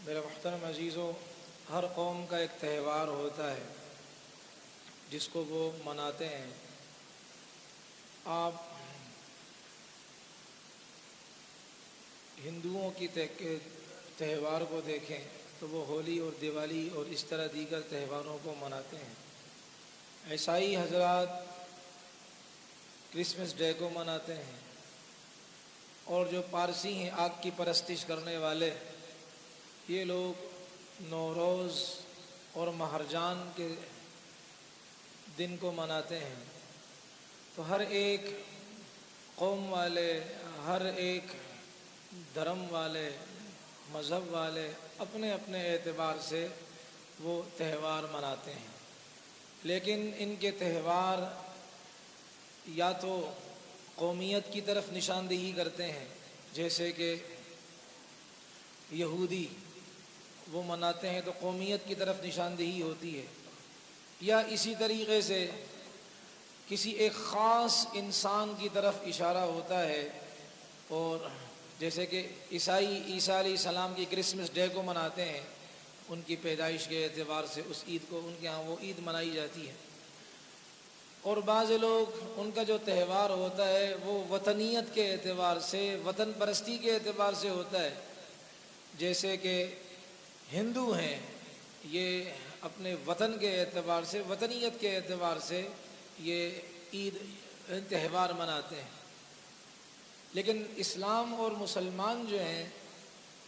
میرے محترم عزیزوں، ہر قوم کا ایک تہوار ہوتا ہے جس کو وہ مناتے ہیں۔ آپ ہندوؤں کی تہوار کو دیکھیں تو وہ ہولی اور دیوالی اور اس طرح دیگر تہواروں کو مناتے ہیں۔ عیسائی حضرات کرسمس ڈے کو مناتے ہیں، اور جو پارسی ہیں آگ کی پرستش کرنے والے، یہ لوگ نوروز اور مہرجان کے دن کو مناتے ہیں۔ تو ہر ایک قوم والے، ہر ایک دھرم والے، مذہب والے اپنے اپنے اعتبار سے وہ تہوار مناتے ہیں، لیکن ان کے تہوار یا تو قومیت کی طرف نشاندہی کرتے ہیں، جیسے کہ یہودی وہ مناتے ہیں تو قومیت کی طرف نشاندہی ہوتی ہے، یا اسی طریقے سے کسی ایک خاص انسان کی طرف اشارہ ہوتا ہے۔ اور جیسے کہ عیسائی عیسیٰ علیہ السلام کی کرسمس ڈے کو مناتے ہیں، ان کی پیدائش کے اعتبار سے اس عید کو ان کے ہاں وہ عید منائی جاتی ہے۔ اور بعض لوگ ان کا جو تہوار ہوتا ہے وہ وطنیت کے اعتبار سے، وطن پرستی کے اعتبار سے ہوتا ہے، جیسے کہ ہندو ہیں، یہ اپنے وطن کے اعتبار سے، وطنیت کے اعتبار سے یہ عید تہوار مناتے ہیں۔ لیکن اسلام اور مسلمان جو ہیں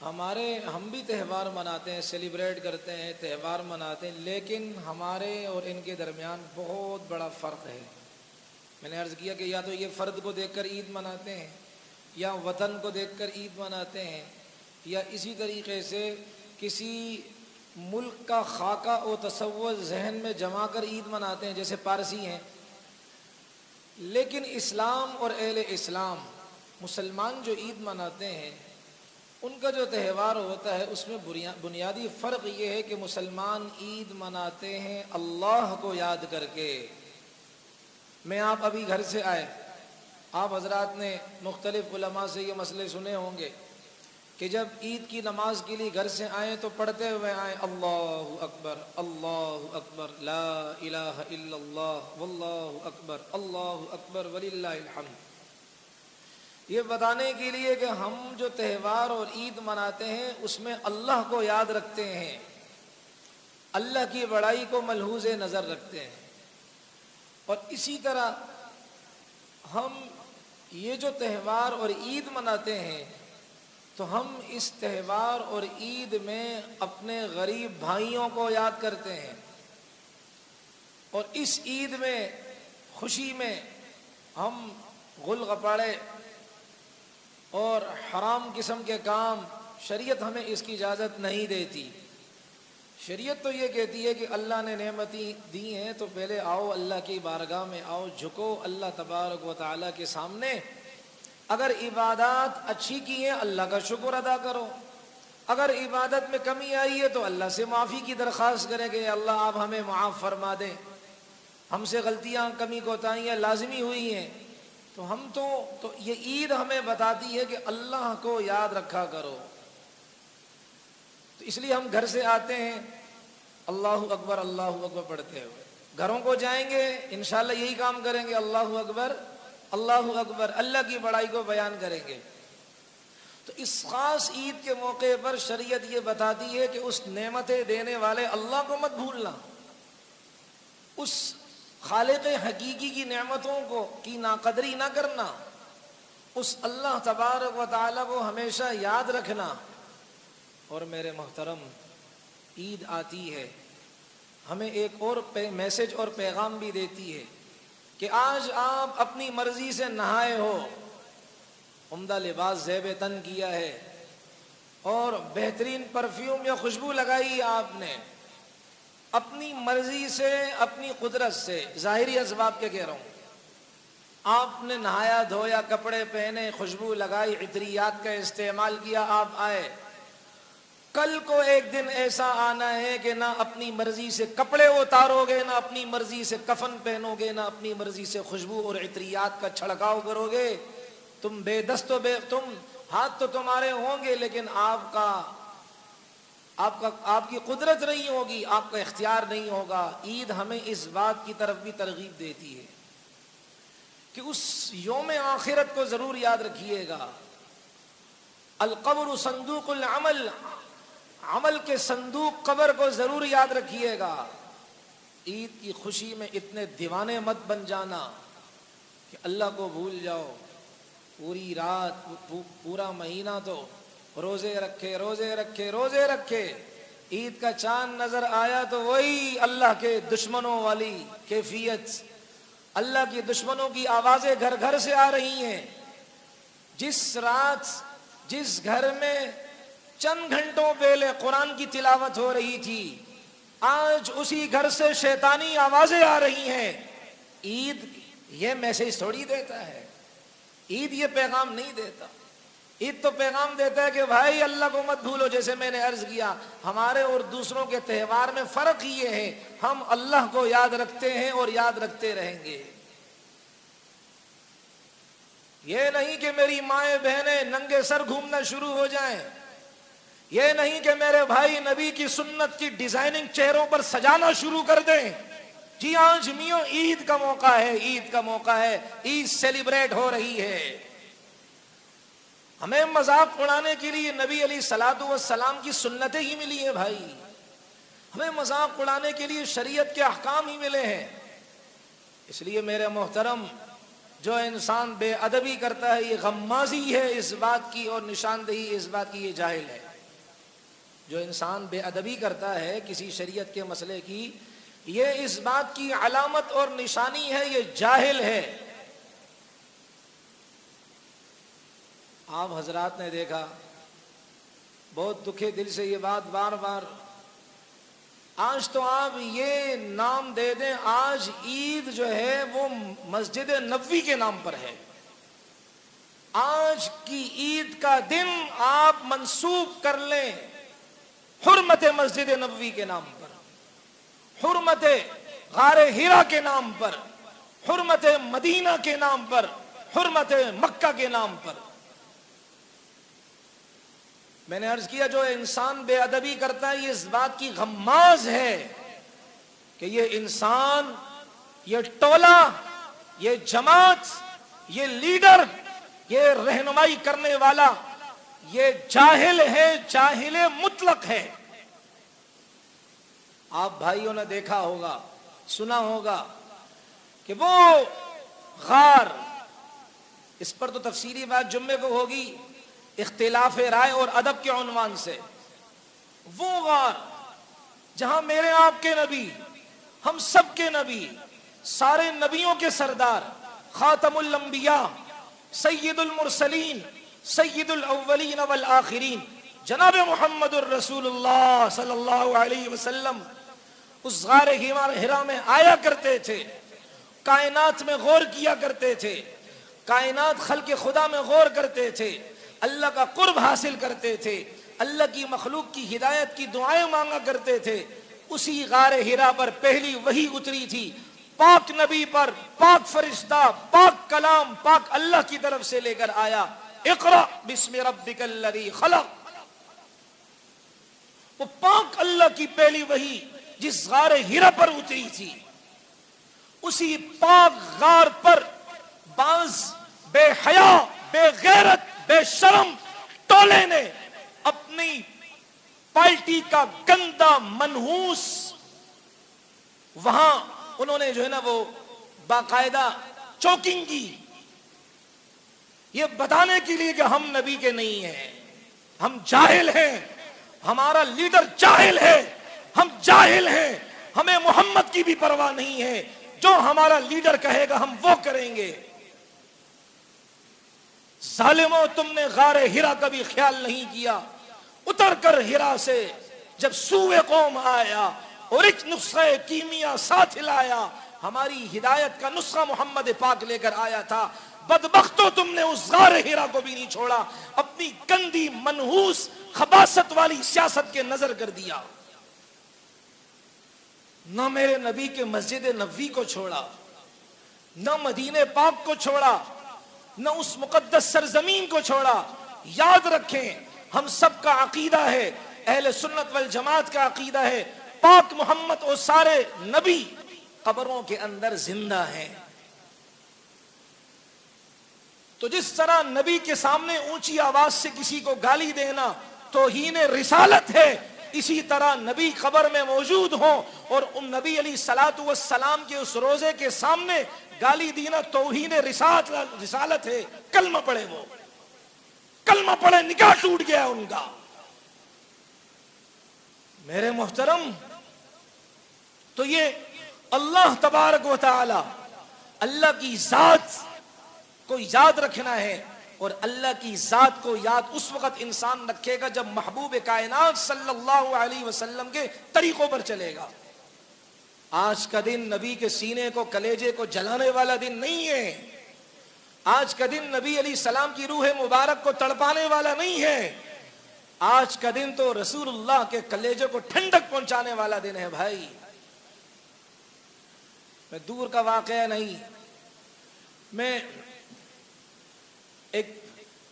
ہم بھی تہوار مناتے ہیں، سیلیبریٹ کرتے ہیں، تہوار مناتے ہیں، لیکن ہمارے اور ان کے درمیان بہت بڑا فرق ہے۔ میں نے عرض کیا کہ یا تو یہ فرد کو دیکھ کر عید مناتے ہیں، یا وطن کو دیکھ کر عید مناتے ہیں، یا اسی طریقے سے کسی ملک کا خاکہ و تصور ذہن میں جما کر عید مناتے ہیں، جیسے پارسی ہیں۔ لیکن اسلام اور اہل اسلام، مسلمان جو عید مناتے ہیں، ان کا جو تہوار ہوتا ہے اس میں بنیادی فرق یہ ہے کہ مسلمان عید مناتے ہیں اللہ کو یاد کر کے۔ میں آپ ابھی گھر سے آئے، آپ حضرات نے مختلف علماء سے یہ مسئلے سنے ہوں گے کہ جب عید کی نماز کے لیے گھر سے آئیں تو پڑھتے ہوئے آئیں اللہ اکبر لا الہ الا اللہ واللہ اکبر وللہ الحمد، یہ بتانے کے لیے کہ ہم جو تہوار اور عید مناتے ہیں اس میں اللہ کو یاد رکھتے ہیں، اللہ کی بڑائی کو ملحوظ نظر رکھتے ہیں۔ اور اسی طرح ہم یہ جو تہوار اور عید مناتے ہیں تو ہم اس تہوار اور عید میں اپنے غریب بھائیوں کو یاد کرتے ہیں، اور اس عید میں خوشی میں ہم غل غپاڑے اور حرام قسم کے کام، شریعت ہمیں اس کی اجازت نہیں دیتی۔ شریعت تو یہ کہتی ہے کہ اللہ نے نعمتیں دی ہیں تو پہلے آؤ اللہ کی بارگاہ میں آؤ، جھکو اللہ تبارک و تعالیٰ کے سامنے، اگر عبادات اچھی کی ہیں اللہ کا شکر ادا کرو، اگر عبادت میں کمی آئی ہے تو اللہ سے معافی کی درخواست کریں کہ اللہ آپ ہمیں معاف فرما دیں، ہم سے غلطیاں کمی کوتاہیاں لازمی ہوئی ہیں۔ تو ہم تو یہ عید ہمیں بتاتی ہے کہ اللہ کو یاد رکھا کرو۔ تو اس لیے ہم گھر سے آتے ہیں اللہ اکبر پڑھتے ہوئے، گھروں کو جائیں گے انشاءاللہ یہی کام کریں گے، اللہ اکبر اللہ کی بڑائی کو بیان کریں گے۔ تو اس خاص عید کے موقع پر شریعت یہ بتاتی ہے کہ اس نعمتیں دینے والے اللہ کو مت بھولنا، اس خالق حقیقی کی نعمتوں کی ناقدری نہ کرنا، اس اللہ تبارک و تعالیٰ کو ہمیشہ یاد رکھنا۔ اور میرے محترم، عید آتی ہے ہمیں ایک اور میسج اور پیغام بھی دیتی ہے کہ آج آپ اپنی مرضی سے نہائے ہو، عمدہ لباس زیب تن کیا ہے اور بہترین پرفیوم یا خوشبو لگائی آپ نے، اپنی مرضی سے، اپنی قدرت سے، ظاہری اسباب کے کہہ رہا ہوں، آپ نے نہایا دھویا، کپڑے پہنے، خوشبو لگائی، عطریات کا استعمال کیا، آپ آئے۔ کل کو ایک دن ایسا آنا ہے کہ نہ اپنی مرضی سے کپڑے اتارو گے، نہ اپنی مرضی سے کفن پہنو گے، نہ اپنی مرضی سے خوشبو اور عطریات کا چھڑکاؤ کرو گے، تم بے دست و تم ہاتھ تو تمہارے ہوں گے لیکن آپ کا آپ کی قدرت نہیں ہوگی، آپ کا اختیار نہیں ہوگا۔ عید ہمیں اس بات کی طرف بھی ترغیب دیتی ہے کہ اس یوم آخرت کو ضرور یاد رکھیے گا۔ القبر صندوق العمل، عمل کے صندوق قبر کو ضرور یاد رکھیے گا۔ عید کی خوشی میں اتنے دیوانے مت بن جانا کہ اللہ کو بھول جاؤ، پوری رات پورا مہینہ تو روزے رکھے روزے رکھے روزے رکھے، عید کا چاند نظر آیا تو وہی اللہ کے دشمنوں والی کیفیت، اللہ کے دشمنوں کی آوازیں گھر گھر سے آ رہی ہیں۔ جس رات جس گھر میں چند گھنٹوں پہلے قرآن کی تلاوت ہو رہی تھی، آج اسی گھر سے شیطانی آوازیں آ رہی ہیں۔ عید یہ میسج تھوڑی دیتا ہے، عید یہ پیغام نہیں دیتا۔ عید تو پیغام دیتا ہے کہ بھائی اللہ کو مت بھولو۔ جیسے میں نے عرض کیا، ہمارے اور دوسروں کے تہوار میں فرق یہ ہے، ہم اللہ کو یاد رکھتے ہیں اور یاد رکھتے رہیں گے۔ یہ نہیں کہ میری مائیں بہنیں ننگے سر گھومنا شروع ہو جائیں، یہ نہیں کہ میرے بھائی نبی کی سنت کی ڈیزائننگ چہروں پر سجانا شروع کر دیں۔ جی آج میوں عید کا موقع ہے، عید کا موقع ہے، عید سیلیبریٹ ہو رہی ہے۔ ہمیں مذاق اڑانے کے لیے نبی علیہ الصلوۃ والسلام کی سنتیں ہی ملی ہیں بھائی، ہمیں مذاق اڑانے کے لیے شریعت کے احکام ہی ملے ہیں۔ اس لیے میرے محترم، جو انسان بے ادبی کرتا ہے یہ غمازی ہے اس بات کی، اور نشاندہی اس بات کی، یہ جاہل ہے۔ جو انسان بے ادبی کرتا ہے کسی شریعت کے مسئلے کی، یہ اس بات کی علامت اور نشانی ہے، یہ جاہل ہے۔ آپ حضرات نے دیکھا، بہت دکھے دل سے یہ بات بار بار، آج تو آپ یہ نام دے دیں، آج عید جو ہے وہ مسجد نبوی کے نام پر ہے۔ آج کی عید کا دن آپ منسوب کر لیں حرمت مسجد نبوی کے نام پر، حرمت غار ہرا کے نام پر، حرمت مدینہ کے نام پر، حرمت مکہ کے نام پر۔ میں نے عرض کیا، جو انسان بے ادبی کرتا ہے یہ اس بات کی غماز ہے کہ یہ انسان، یہ ٹولہ، یہ جماعت، یہ لیڈر، یہ رہنمائی کرنے والا، یہ جاہل ہے، جاہل مطلق ہے۔ آپ بھائیوں نے دیکھا ہوگا، سنا ہوگا کہ وہ غار، اس پر تو تفصیلی بات جمعے کو ہوگی اختلاف رائے اور ادب کے عنوان سے، وہ غار جہاں میرے آپ کے نبی، ہم سب کے نبی، سارے نبیوں کے سردار، خاتم الانبیاء، سید المرسلین، سید الاولین والآخرین، جناب محمد الرسول اللہ صلی اللہ علیہ وسلم اس غار ہرا میں آیا کرتے تھے، کائنات میں غور کیا کرتے تھے، کائنات خلق خدا میں غور کرتے تھے، اللہ کا قرب حاصل کرتے تھے، اللہ کی مخلوق کی ہدایت کی دعائیں مانگا کرتے تھے۔ اسی غار ہرا پر پہلی وحی اتری تھی، پاک نبی پر، پاک فرشتہ، پاک کلام، پاک اللہ کی طرف سے لے کر آیا، اقرأ بسم ربک الذی خلق۔ وہ پاک اللہ کی پہلی وحی جس غار ہرا پر اتری تھی، اسی پاک غار پر بعض بے حیا، بے غیرت، بے شرم ٹولے نے اپنی پارٹی کا گندا منحوس، وہاں انہوں نے جو ہے نا وہ باقاعدہ چوکنگ کی، یہ بتانے کے لیے کہ ہم نبی کے نہیں ہیں، ہم جاہل ہیں، ہمارا لیڈر جاہل ہے، ہم جاہل ہیں، ہمیں محمد کی بھی پرواہ نہیں ہے، جو ہمارا لیڈر کہے گا ہم وہ کریں گے۔ ظالموں، تم نے غار ہرا کا بھی خیال نہیں کیا۔ اتر کر ہرا سے جب سوئے قوم آیا اور ایک نسخہ کیمیا ساتھ لایا، ہماری ہدایت کا نسخہ محمد پاک لے کر آیا تھا، بدبختوں تم نے اس غار ہرا کو بھی نہیں چھوڑا، اپنی گندی منحوس خباثت والی سیاست کے نظر کر دیا۔ نہ میرے نبی کے مسجد نبوی کو چھوڑا، نہ مدینہ پاک کو چھوڑا، نہ اس مقدس سرزمین کو چھوڑا۔ یاد رکھیں، ہم سب کا عقیدہ ہے اہل سنت والجماعت کا عقیدہ ہے پاک محمد اور سارے نبی قبروں کے اندر زندہ ہیں۔ تو جس طرح نبی کے سامنے اونچی آواز سے کسی کو گالی دینا توہین رسالت ہے، اسی طرح نبی قبر میں موجود ہوں اور ان نبی علیہ الصلوۃ والسلام کے اس روزے کے سامنے گالی دینا توہین رسالت ہے۔ کلمہ پڑھے، وہ کلمہ پڑھے، نکاح ٹوٹ گیا ان کا۔ میرے محترم، تو یہ اللہ تبارک و تعالی، اللہ کی ذات کو یاد رکھنا ہے، اور اللہ کی ذات کو یاد اس وقت انسان رکھے گا جب محبوب کائنات صلی اللہ علیہ وسلم کے طریقوں پر چلے گا۔ آج کا دن نبی کے سینے کو، کلیجے کو جلانے والا دن نہیں ہے۔ آج کا دن نبی علیہ السلام کی روح مبارک کو تڑپانے والا نہیں ہے۔ آج کا دن تو رسول اللہ کے کلیجے کو ٹھنڈک پہنچانے والا دن ہے۔ بھائی، میں دور کا واقعہ نہیں، میں ایک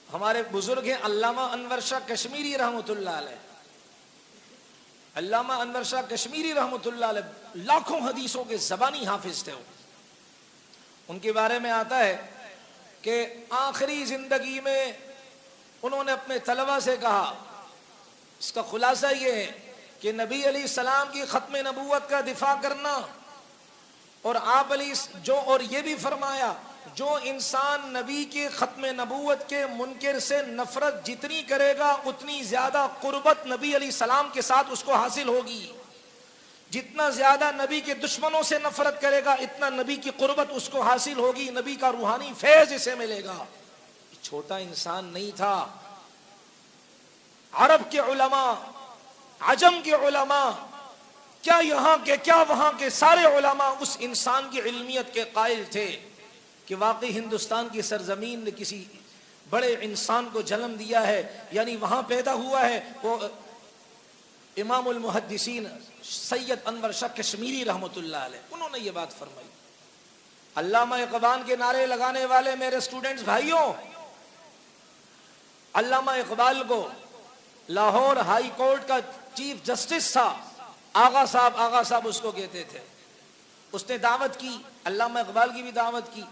ہمارے بزرگ ہیں علامہ انور شاہ کشمیری رحمۃ اللہ علیہ، علامہ انور شاہ کشمیری رحمۃ اللہ علیہ لاکھوں حدیثوں کے زبانی حافظ تھے۔ ان کے بارے میں آتا ہے کہ آخری زندگی میں انہوں نے اپنے طلبہ سے کہا، اس کا خلاصہ یہ ہے کہ نبی علیہ السلام کی ختم نبوت کا دفاع کرنا، اور آپ اور یہ بھی فرمایا جو انسان نبی کے ختم نبوت کے منکر سے نفرت جتنی کرے گا اتنی زیادہ قربت نبی علیہ السلام کے ساتھ اس کو حاصل ہوگی، جتنا زیادہ نبی کے دشمنوں سے نفرت کرے گا اتنا نبی کی قربت اس کو حاصل ہوگی، نبی کا روحانی فیض اسے ملے گا۔ چھوٹا انسان نہیں تھا، عرب کے علماء، عجم کے علماء، کیا یہاں کے کیا وہاں کے سارے علماء اس انسان کی علمیت کے قائل تھے کہ واقعی ہندوستان کی سرزمین نے کسی بڑے انسان کو جنم دیا ہے، یعنی وہاں پیدا ہوا ہے وہ امام المحدثین سید انور شاہ کشمیری رحمۃ اللہ علیہ، انہوں نے یہ بات فرمائی۔ علامہ اقبال کے نعرے لگانے والے میرے اسٹوڈنٹس بھائیوں، علامہ اقبال کو لاہور ہائی کورٹ کا چیف جسٹس تھا، آغا صاحب اس کو کہتے تھے۔ اس نے دعوت کی، علامہ اقبال کی بھی دعوت کی۔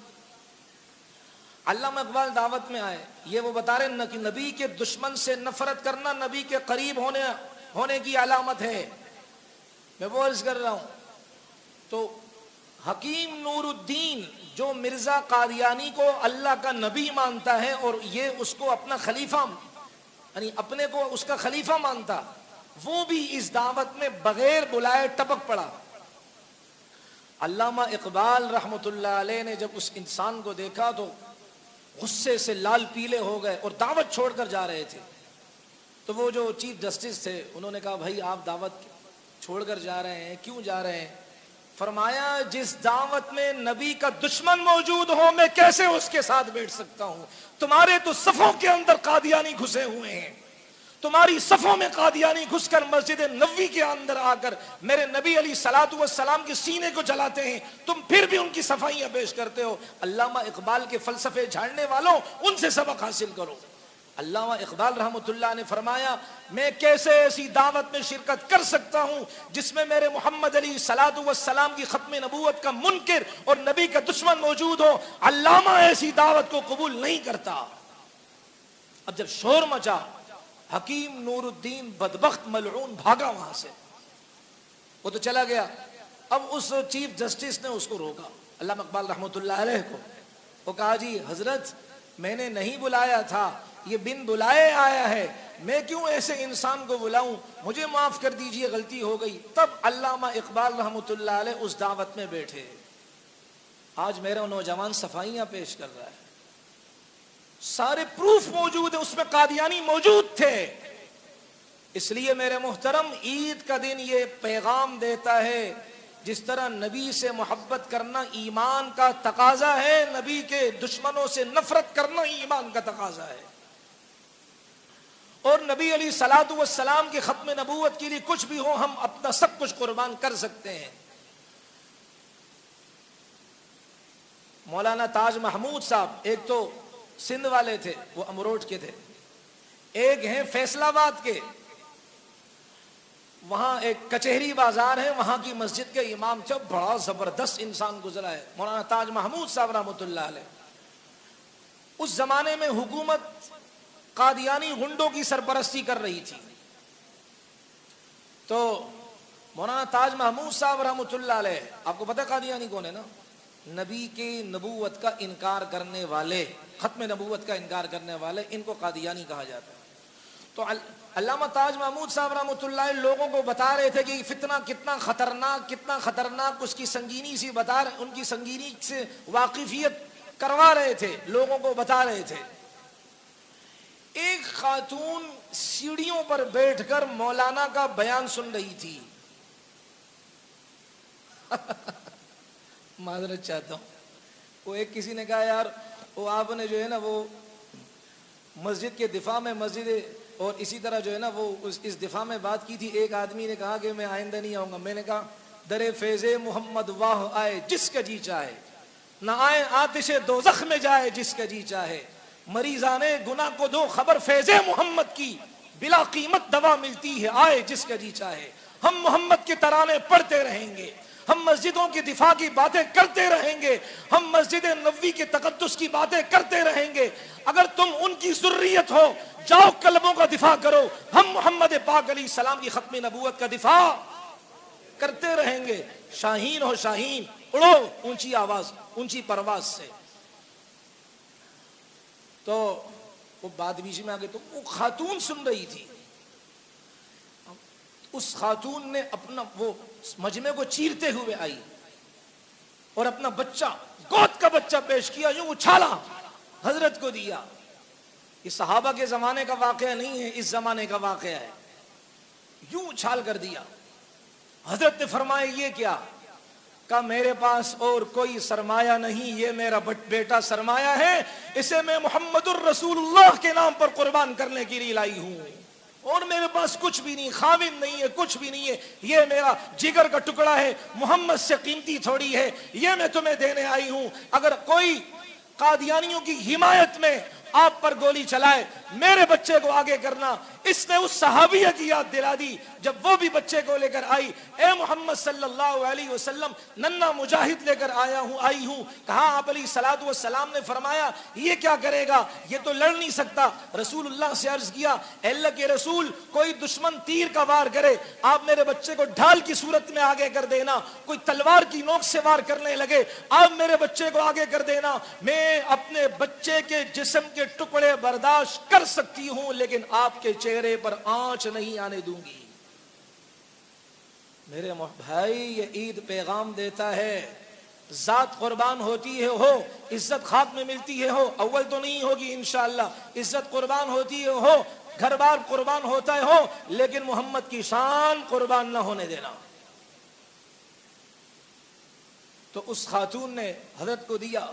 علامہ اقبال دعوت میں آئے، یہ وہ بتا رہے ہیں کہ نبی کے دشمن سے نفرت کرنا نبی کے قریب ہونے کی علامت ہے۔ میں وہ عرض کر رہا ہوں، تو حکیم نور الدین جو مرزا قادیانی کو اللہ کا نبی مانتا ہے اور یہ اس کو اپنا خلیفہ، یعنی اپنے کو اس کا خلیفہ مانتا، وہ بھی اس دعوت میں بغیر بلائے ٹپک پڑا۔ علامہ اقبال رحمۃ اللہ علیہ نے جب اس انسان کو دیکھا تو غصے سے لال پیلے ہو گئے اور دعوت چھوڑ کر جا رہے تھے۔ تو وہ جو چیف جسٹس تھے انہوں نے کہا، بھائی آپ دعوت چھوڑ کر جا رہے ہیں، کیوں جا رہے ہیں؟ فرمایا، جس دعوت میں نبی کا دشمن موجود ہو میں کیسے اس کے ساتھ بیٹھ سکتا ہوں؟ تمہارے تو صفوں کے اندر قادیانی گھسے ہوئے ہیں، تمہاری صفوں میں قادیانی گھس کر مسجد نبوی کے اندر آ کر میرے نبی علیہ الصلوۃ والسلام کے سینے کو جلاتے ہیں، تم پھر بھی ان کی صفائیاں پیش کرتے ہو۔ علامہ اقبال کے فلسفے جھاڑنے والوں، ان سے سبق حاصل کرو۔ علامہ اقبال رحمۃ اللہ نے فرمایا، میں کیسے ایسی دعوت میں شرکت کر سکتا ہوں جس میں میرے محمد علیہ الصلوۃ والسلام کی ختم نبوت کا منکر اور نبی کا دشمن موجود ہو؟ علامہ ایسی دعوت کو قبول نہیں کرتا۔ اب جب شور مچا، حکیم نور الدین بدبخت ملعون بھاگا وہاں سے، وہ تو چلا گیا۔ اب اس چیف جسٹس نے اس کو روکا، علامہ اقبال رحمۃ اللہ علیہ کو، وہ کہا، جی حضرت میں نے نہیں بلایا تھا، یہ بن بلائے آیا ہے، میں کیوں ایسے انسان کو بلاؤں، مجھے معاف کر دیجئے، غلطی ہو گئی۔ تب علامہ اقبال رحمۃ اللہ علیہ اس دعوت میں بیٹھے۔ آج میرا نوجوان صفائیاں پیش کر رہا ہے، سارے پروف موجود ہیں، اس میں قادیانی موجود تھے۔ اس لیے میرے محترم، عید کا دن یہ پیغام دیتا ہے، جس طرح نبی سے محبت کرنا ایمان کا تقاضا ہے، نبی کے دشمنوں سے نفرت کرنا ایمان کا تقاضا ہے، اور نبی علیہ الصلوۃ والسلام کے ختم نبوت کے لیے کچھ بھی ہو ہم اپنا سب کچھ قربان کر سکتے ہیں۔ مولانا تاج محمود صاحب ایک تو سندھ والے تھے، وہ امروٹ کے تھے، ایک ہیں فیصل آباد کے، وہاں ایک کچہری بازار ہے، وہاں کی مسجد کے امام تھے، بڑا زبردست انسان گزرا ہے، مولانا تاج محمود صاحب رحمۃ اللہ علیہ۔ اس زمانے میں حکومت قادیانی غنڈوں کی سرپرستی کر رہی تھی، تو مولانا تاج محمود صاحب رحمۃ اللہ علیہ، آپ کو پتہ ہے قادیانی کون ہے نا؟ نبی کی نبوت کا انکار کرنے والے، ختم نبوت کا انکار کرنے والے، ان کو قادیانی کہا جاتا ہے۔ تو علامہ تاج محمود صاحب رحمۃ اللہ علیہ لوگوں کو بتا رہے تھے کہ فتنہ کتنا خطرناک، اس کی سنگینی سی بتا رہے، ان کی سنگینی سے واقفیت کروا رہے تھے، لوگوں کو بتا رہے تھے۔ ایک خاتون سیڑھیوں پر بیٹھ کر مولانا کا بیان سن رہی تھی۔ معذرت چاہتا ہوں، وہ ایک کسی نے کہا یار وہ آپ نے جو ہے نا وہ مسجد کے دفاع میں، مسجد اور اسی طرح جو ہے نا وہ اس دفاع میں بات کی تھی۔ ایک آدمی نے کہا کہ میں آئندہ نہیں آؤں گا۔ میں نے کہا در فیض محمد واہ آئے جس کا جی چاہے، نہ آئے آتش دوزخ میں جائے جس کا جی چاہے، مریضان گناہ کو دو خبر فیض محمد کی، بلا قیمت دوا ملتی ہے آئے جس کا جی چاہے۔ ہم محمد کے ترانے پڑھتے رہیں گے، ہم مسجدوں کی دفاع کی باتیں کرتے رہیں گے، ہم مسجد نبوی کے تقدس کی باتیں کرتے رہیں گے۔ اگر تم ان کی ذریت ہو، جاؤ کلموں کا دفاع کرو، ہم محمد پاک علیہ السلام کی ختم نبوت کا دفاع کرتے رہیں گے۔ شاہین ہو شاہین، اڑو اونچی آواز، اونچی پرواز سے۔ تو وہ بات بیچ میں آ گئی، تو وہ خاتون سن رہی تھی۔ اس خاتون نے اپنا وہ مجمع کو چیرتے ہوئے آئی اور اپنا بچہ، گود کا بچہ پیش کیا، یوں اچھالا، حضرت کو دیا۔ یہ صحابہ کے زمانے کا واقعہ نہیں ہے، اس زمانے کا واقعہ ہے۔ یوں اچھال کر دیا۔ حضرت نے فرمایا یہ کیا؟ کہا میرے پاس اور کوئی سرمایہ نہیں، یہ میرا بیٹا سرمایہ ہے، اسے میں محمد الرسول اللہ کے نام پر قربان کرنے کے لیے لائی ہوں، اور میرے پاس کچھ بھی نہیں، خاوند نہیں ہے، کچھ بھی نہیں ہے، یہ میرا جگر کا ٹکڑا ہے، محمد سے قیمتی تھوڑی ہے، یہ میں تمہیں دینے آئی ہوں۔ اگر کوئی قادیانیوں کی حمایت میں آپ پر گولی چلائے، میرے بچے کو آگے کرنا۔ اس نے اس صحابیہ کی یاد دلا دی جب وہ بھی بچے کو لے کر آئی، اے محمد صلی اللہ علیہ وسلم، ننھا مجاہد لے کر آئی ہوں۔ کہا آپ علیہ الصلوۃ والسلام نے فرمایا یہ کیا کرے گا، یہ تو لڑ نہیں سکتا۔ رسول اللہ سے عرض کیا، اے اللہ کے رسول، کوئی دشمن تیر کا وار کرے، آپ میرے بچے کو ڈھال کی صورت میں آگے کر دینا، کوئی تلوار کی نوک سے وار کرنے لگے، آپ میرے بچے کو آگے کر دینا۔ میں اپنے بچے کے جسم کے ٹکڑے برداشت کر سکتی ہوں، لیکن آپ کے چہرے پر آنچ نہیں آنے دوں گی۔ میرے بھائی، یہ عید پیغام دیتا ہے، ذات قربان ہوتی ہے ہو، عزت خاک میں ملتی ہے ہو، اول تو نہیں ہوگی انشاءاللہ، عزت قربان ہوتی ہے ہو، گھر بار قربان ہوتا ہے ہو، لیکن محمد کی شان قربان نہ ہونے دینا۔ تو اس خاتون نے حضرت کو دیا،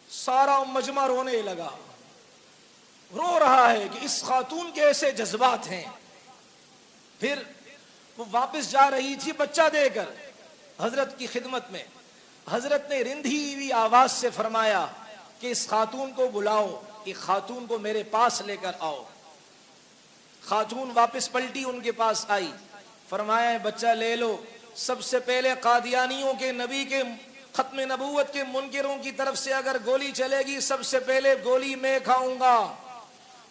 سارا مجمع رونے لگا، رو رہا ہے کہ اس خاتون کے ایسے جذبات ہیں۔ پھر وہ واپس جا رہی تھی بچہ دے کر حضرت کی خدمت میں، حضرت نے رندھی ہوئی آواز سے فرمایا کہ اس خاتون کو بلاؤ، یہ خاتون کو میرے پاس لے کر آؤ۔ خاتون واپس پلٹی، ان کے پاس آئی، فرمایا بچہ لے لو، سب سے پہلے قادیانیوں کے نبی کے ختم نبوت کے منکروں کی طرف سے اگر گولی چلے گی، سب سے پہلے گولی میں کھاؤں گا،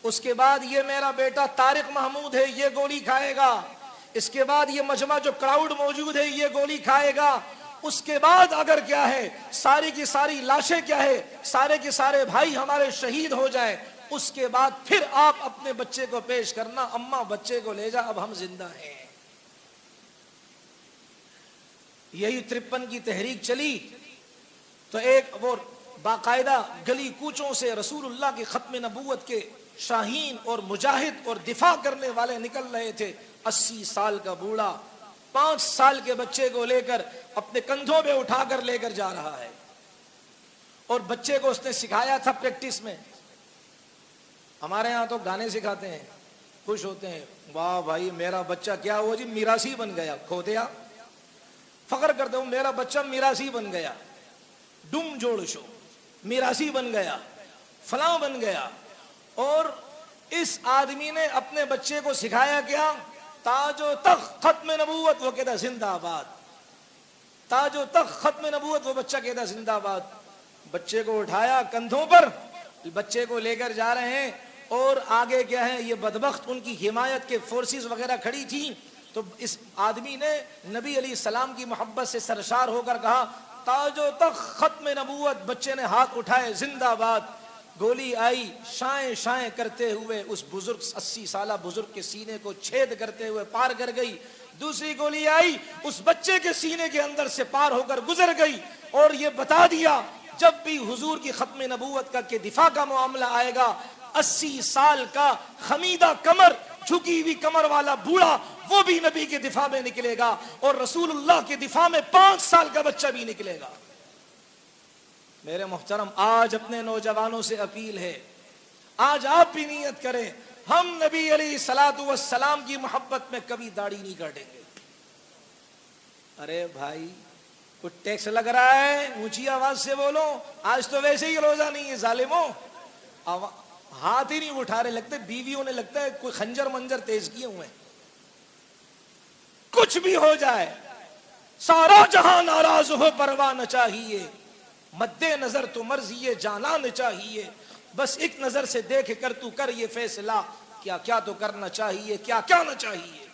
اس کے بعد یہ میرا بیٹا طارق محمود ہے، یہ گولی کھائے گا، اس کے بعد یہ مجمع جو کراؤڈ موجود ہے یہ گولی کھائے گا، اس کے بعد اگر کیا ہے ساری کی ساری لاشیں کیا ہے، سارے کے سارے بھائی ہمارے شہید ہو جائیں، اس کے بعد پھر آپ اپنے بچے کو پیش کرنا، اماں بچے کو لے جا، اب ہم زندہ ہیں۔ یہی 53 کی تحریک چلی تو ایک وہ باقاعدہ گلی کوچوں سے رسول اللہ کی ختم نبوت کے شاہین اور مجاہد اور دفاع کرنے والے نکل رہے تھے۔ 80 سال کا بوڑھا 5 سال کے بچے کو لے کر اپنے کندھوں پہ اٹھا کر لے کر جا رہا ہے، اور بچے کو اس نے سکھایا تھا پریکٹس میں۔ ہمارے ہاں تو گانے سکھاتے ہیں، خوش ہوتے ہیں، واہ بھائی میرا بچہ کیا ہوا جی، میراثی بن گیا، کھوتیا فخر کرتے ہوں میرا بچہ میراثی بن گیا، ڈم جوڑ شو، میراثی بن گیا، فلاں بن گیا۔ اور اس آدمی نے اپنے بچے کو سکھایا کیا تاج و تخت ختم نبوت، وہ کہتا زندہ آباد، تاج و تخت ختم نبوت، وہ بچہ کہتا زندہ آباد۔ بچے کو اٹھایا کندھوں پر، بچے کو لے کر جا رہے ہیں، اور آگے کیا ہے، یہ بدبخت ان کی حمایت کے فورسز وغیرہ کھڑی تھی، تو اس آدمی نے نبی علیہ السلام کی محبت سے سرشار ہو کر کہا تاج و تخت ختم نبوت۔ بچے نے ہاتھ اٹھائے، زندہ آباد۔ گولی آئی شائیں شائیں کرتے ہوئے اس بزرگ 80 سالہ بزرگ کے سینے کو چھید کرتے ہوئے پار کر گئی۔ دوسری گولی آئی اس بچے کے سینے کے اندر سے پار ہو کر گزر گئی، اور یہ بتا دیا جب بھی حضور کی ختم نبوت کا کہ دفاع کا معاملہ آئے گا، 80 سال کا خمیدہ کمر، جھکی ہوئی کمر والا بوڑھا، وہ بھی نبی کے دفاع میں نکلے گا، اور رسول اللہ کے دفاع میں 5 سال کا بچہ بھی نکلے گا۔ میرے محترم، آج اپنے نوجوانوں سے اپیل ہے، آج آپ بھی نیت کریں، ہم نبی علیہ الصلوۃ والسلام کی محبت میں کبھی داڑھی نہیں کاٹیں گے۔ ارے بھائی کچھ ٹیکس لگ رہا ہے، اونچی آواز سے بولو، آج تو ویسے ہی روزہ نہیں ہے ظالموں، ہاتھ ہی نہیں اٹھا رہے، لگتے بیویوں نے لگتا ہے کوئی خنجر منجر تیز کیے ہوئے۔ کچھ بھی ہو جائے، سارا جہاں ناراض ہو پرواہ نہ چاہیے، مد نظر تو مرضی جانان چاہیے، بس ایک نظر سے دیکھ کر تو کر یہ فیصلہ، کیا کیا تو کرنا چاہیے، کیا کیا نہ چاہیے۔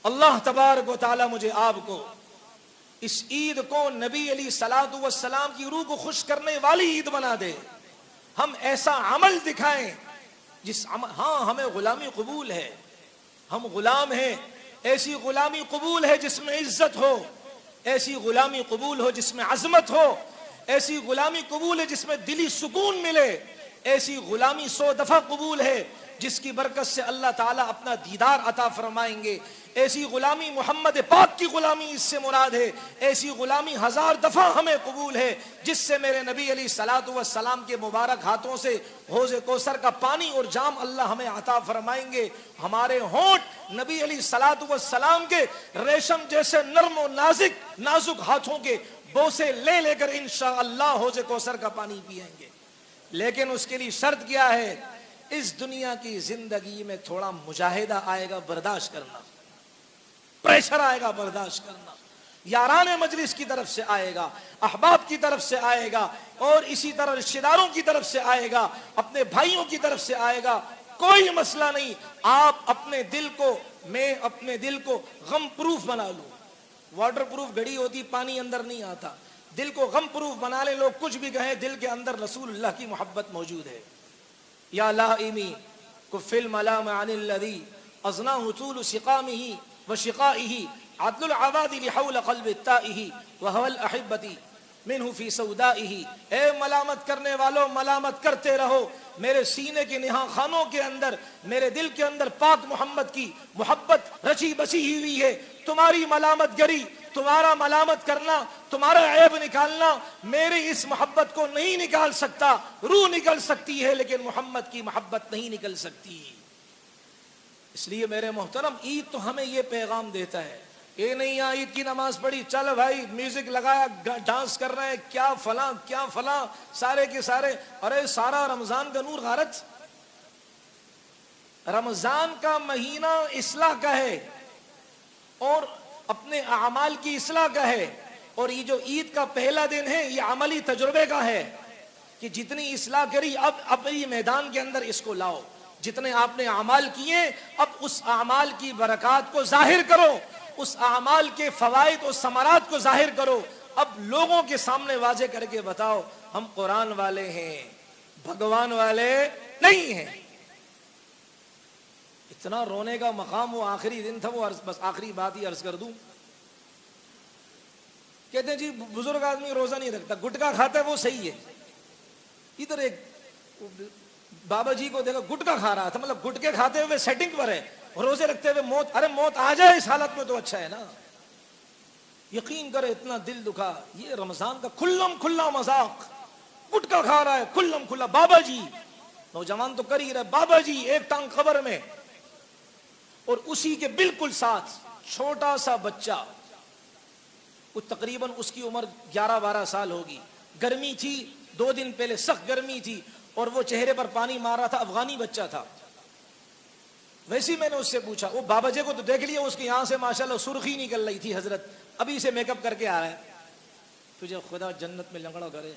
اللہ تبارک و تعالی مجھے آپ کو اس عید کو نبی علیہ الصلوۃ والسلام کی روح کو خوش کرنے والی عید بنا دے۔ ہم ایسا عمل دکھائیں جس عمل، ہاں ہمیں غلامی قبول ہے، ہم غلام ہیں، ایسی غلامی قبول ہے جس میں عزت ہو، ایسی غلامی قبول ہو جس میں عظمت ہو، ایسی غلامی قبول ہے جس میں دلی سکون ملے، ایسی غلامی 100 دفعہ قبول ہے جس کی برکت سے اللہ تعالیٰ اپنا دیدار عطا فرمائیں گے۔ ایسی غلامی محمد پاک کی غلامی اس سے مراد ہے، ایسی غلامی 1000 دفعہ ہمیں قبول ہے جس سے میرے نبی علیہ الصلوۃ والسلام کے مبارک ہاتھوں سے حوض کوثر کا پانی اور جام اللہ ہمیں عطا فرمائیں گے۔ ہمارے ہونٹ نبی علیہ الصلوۃ والسلام کے ریشم جیسے نرم و نازک ہاتھوں کے بوسے لے لے کر انشاءاللہ حوض کوثر کا پانی پئیں گے۔ لیکن اس کے لیے شرط کیا ہے؟ اس دنیا کی زندگی میں تھوڑا مجاہدہ آئے گا، برداشت کرنا، پریشر آئے گا، برداشت کرنا، یاران مجلس کی طرف سے آئے گا، احباب کی طرف سے آئے گا، اور اسی طرح رشتہ داروں کی طرف سے آئے گا، اپنے بھائیوں کی طرف سے آئے گا، کوئی مسئلہ نہیں۔ آپ اپنے دل کو، میں اپنے دل کو غم پروف بنا لوں، واٹر پروف گھڑی ہوتی، پانی اندر نہیں آتا، دل کو غم پروف بنا لیں، لوگ کچھ بھی کہیں، دل کے اندر رسول اللہ کی محبت موجود ہے۔ یا لائمی کف الملام عن الذی اضناہ طول سقامہ وشقائہ عدل العوادل حول قلب التائہ وهو الاحبتی منہ فی سودائہ۔ اے ملامت کرنے والوں، ملامت کرتے رہو، میرے سینے کے نہاں خانوں کے اندر، میرے دل کے اندر پاک محمد کی محبت رچی بسی ہوئی ہے۔ تمہاری ملامت گری، تمہارا ملامت کرنا، تمہارا عیب نکالنا میری اس محبت کو نہیں نکال سکتا۔ روح نکل سکتی ہے لیکن محمد کی محبت نہیں نکل سکتی۔ اس لیے میرے محترم، عید تو ہمیں یہ پیغام دیتا ہے، یہ نہیں عید کی نماز پڑھی، چل بھائی میوزک لگایا، ڈانس کر رہے ہیں، کیا فلاں کیا فلاں، سارے کے سارے، ارے سارا رمضان کا نور غارت۔ رمضان کا مہینہ اصلاح کا ہے اور اپنے اعمال کی اصلاح کا ہے، اور یہ جو عید کا پہلا دن ہے یہ عملی تجربے کا ہے کہ جتنی اصلاح کری اب یہ میدان کے اندر اس کو لاؤ، جتنے آپ نے اعمال کیے اب اس اعمال کی برکات کو ظاہر کرو، اس اعمال کے فوائد اور ثمرات کو ظاہر کرو، اب لوگوں کے سامنے واضح کر کے بتاؤ ہم قرآن والے ہیں، بھگوان والے نہیں ہیں۔ اتنا رونے کا مقام وہ آخری دن تھا، وہ بس آخری بات ہی عرض کر دوں، کہتے ہیں جی بزرگ آدمی روزہ نہیں رکھتا، گٹکا کھاتا ہے وہ صحیح ہے۔ ادھر ایک بابا جی کو دیکھا گٹکا کھا رہا تھا، مطلب گٹکے کھاتے ہوئے سیٹنگ پر ہے، روزے رکھتے ہوئے موت، ارے موت آ جائے اس حالت میں تو اچھا ہے نا۔ یقین کرے اتنا دل دکھا، یہ رمضان کا کھلم کھلا مذاق، گٹکا کھا رہا ہے کھلم کھلا، بابا جی، نوجوان تو کر ہی رہے، بابا جی ایک ٹانگ قبر میں، اور اسی کے بالکل ساتھ چھوٹا سا بچہ، تقریباً اس کی عمر 11-12 سال ہوگی، گرمی تھی 2 دن پہلے، سخت گرمی تھی، اور وہ چہرے پر پانی مار رہا تھا، افغانی بچہ تھا، ویسے ہی میں نے اس سے پوچھا، وہ بابا جی کو تو دیکھ لیا، اس کی یہاں سے ماشاءاللہ سرخی نکل رہی تھی، حضرت ابھی سے میک اپ کر کے آ رہا ہے، تجھے خدا جنت میں لنگڑا کرے۔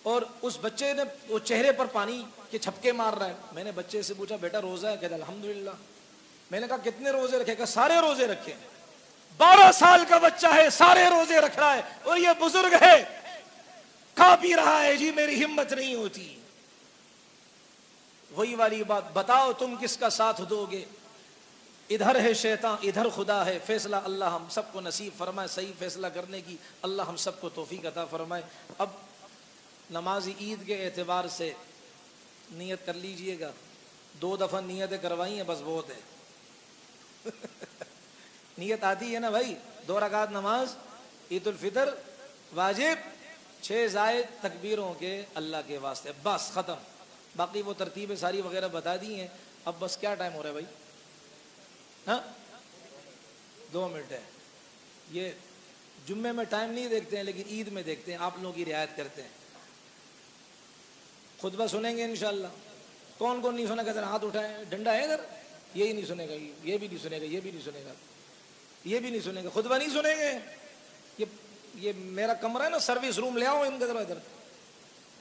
اور اس بچے نے وہ چہرے پر پانی کے چھپکے مار رہا ہے۔ میں نے بچے سے پوچھا بیٹا روزہ ہے؟ کہتا الحمدللہ۔ میں نے کہا کتنے روزے رکھے؟ کہا سارے روزے رکھے۔ 12 سال کا بچہ ہے، سارے روزے رکھ رہا ہے، اور یہ بزرگ ہے کھا پی رہا ہے، جی میری ہمت نہیں ہوتی۔ وہی والی بات، بتاؤ تم کس کا ساتھ دو گے؟ ادھر ہے شیطان، ادھر خدا ہے، فیصلہ اللہ ہم سب کو نصیب فرمائے، صحیح فیصلہ کرنے کی اللہ ہم سب کو توفیق عطا فرمائے۔ اب نماز عید کے اعتبار سے نیت کر لیجئے گا، 2 دفعہ نیتیں کروائی ہیں بس بہت ہے۔ نیت آتی ہے نا بھائی، 2 رکعت نماز عید الفطر واجب، 6 زائد تکبیروں کے اللہ کے واسطے، بس ختم۔ باقی وہ ترتیبیں ساری وغیرہ بتا دی ہیں۔ اب بس کیا ٹائم ہو رہا ہے بھائی؟ ہاں 2 منٹ ہے۔ یہ جمعے میں ٹائم نہیں دیکھتے ہیں لیکن عید میں دیکھتے ہیں، آپ لوگوں کی رعایت کرتے ہیں۔ خطبہ سنیں گے انشاءاللہ۔ کون کون نہیں سنا کہ ذرا ہاتھ اٹھائیں، ڈنڈا ہے ادھر؟ یہی نہیں سنے گا، یہ بھی نہیں سنے گا، یہ بھی نہیں سنے گا، یہ بھی نہیں سنے گا، خطبہ نہیں سنیں گے۔ یہ میرا کمرہ ہے نا، سروس روم لے آؤ ان کے ادھر۔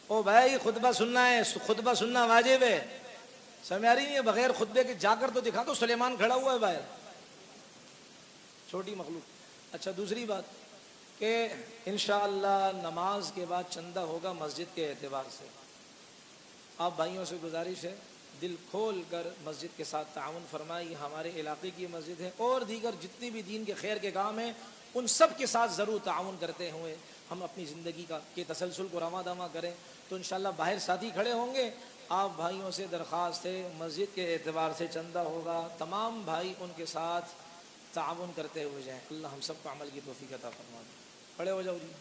او بھائی خطبہ سننا ہے، خطبہ سننا واجب ہے، سمجھ آ رہی نہیں ہے؟ بغیر خطبے کے جا کر تو دکھا دو، سلیمان کھڑا ہوا ہے باہر، چھوٹی مخلوق۔ اچھا دوسری بات کہ انشاءاللہ نماز کے بعد چندہ ہوگا مسجد کے اعتبار سے۔ آپ بھائیوں سے گزارش ہے دل کھول کر مسجد کے ساتھ تعاون فرمائیں۔ یہ ہمارے علاقے کی مسجد ہے، اور دیگر جتنی بھی دین کے خیر کے کام ہیں ان سب کے ساتھ ضرور تعاون کرتے ہوئے ہم اپنی زندگی کے تسلسل کو رواں دواں کریں۔ تو انشاءاللہ باہر ساتھی کھڑے ہوں گے، آپ بھائیوں سے درخواست ہے مسجد کے اعتبار سے چندہ ہوگا، تمام بھائی ان کے ساتھ تعاون کرتے ہوئے جائیں۔ اللہ ہم سب کو عمل کی توفیق عطا فرمائے۔ کھڑے ہو جاؤ جی۔